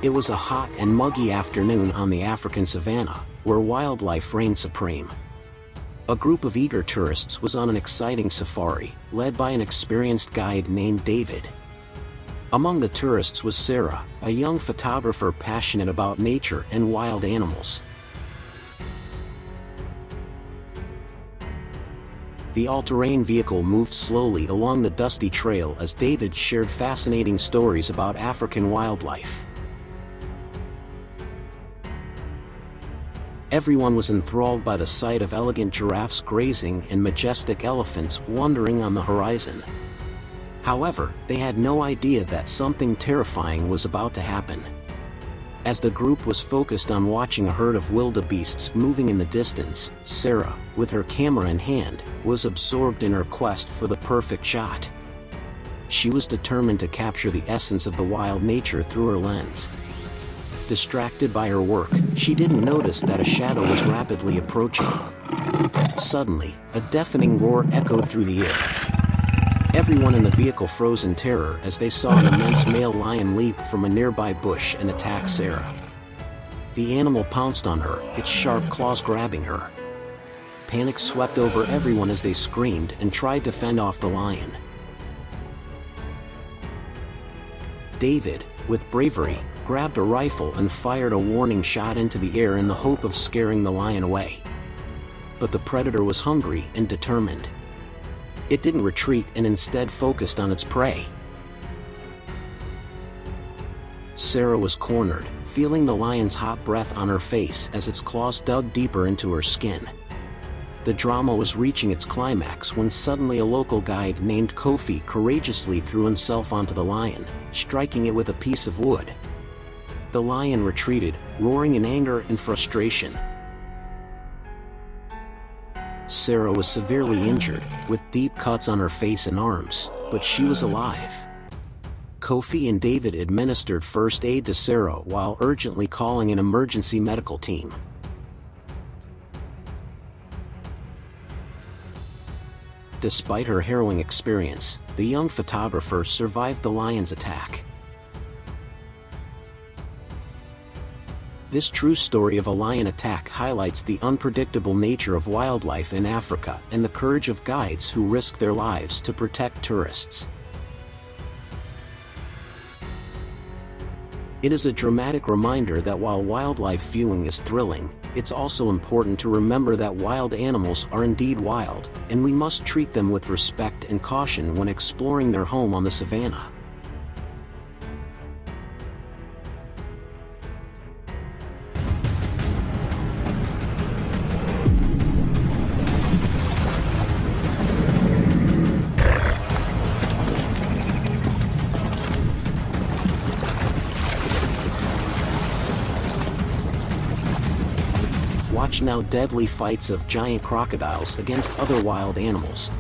It was a hot and muggy afternoon on the African savanna, where wildlife reigned supreme. A group of eager tourists was on an exciting safari, led by an experienced guide named David. Among the tourists was Sarah, a young photographer passionate about nature and wild animals. The all-terrain vehicle moved slowly along the dusty trail as David shared fascinating stories about African wildlife. Everyone was enthralled by the sight of elegant giraffes grazing and majestic elephants wandering on the horizon. However, they had no idea that something terrifying was about to happen. As the group was focused on watching a herd of wildebeests moving in the distance, Sarah, with her camera in hand, was absorbed in her quest for the perfect shot. She was determined to capture the essence of the wild nature through her lens. Distracted by her work, she didn't notice that a shadow was rapidly approaching. Suddenly, a deafening roar echoed through the air. Everyone in the vehicle froze in terror as they saw an immense male lion leap from a nearby bush and attack Sarah. The animal pounced on her, its sharp claws grabbing her. Panic swept over everyone as they screamed and tried to fend off the lion. David, with bravery, grabbed a rifle and fired a warning shot into the air in the hope of scaring the lion away. But the predator was hungry and determined. It didn't retreat and instead focused on its prey. Sarah was cornered, feeling the lion's hot breath on her face as its claws dug deeper into her skin. The drama was reaching its climax when suddenly a local guide named Kofi courageously threw himself onto the lion, striking it with a piece of wood. The lion retreated, roaring in anger and frustration. Sarah was severely injured, with deep cuts on her face and arms, but she was alive. Kofi and David administered first aid to Sarah while urgently calling an emergency medical team. Despite her harrowing experience, the young photographer survived the lion's attack. This true story of a lion attack highlights the unpredictable nature of wildlife in Africa and the courage of guides who risk their lives to protect tourists. It is a dramatic reminder that while wildlife viewing is thrilling, it's also important to remember that wild animals are indeed wild, and we must treat them with respect and caution when exploring their home on the savanna. Watch now deadly fights of giant crocodiles against other wild animals.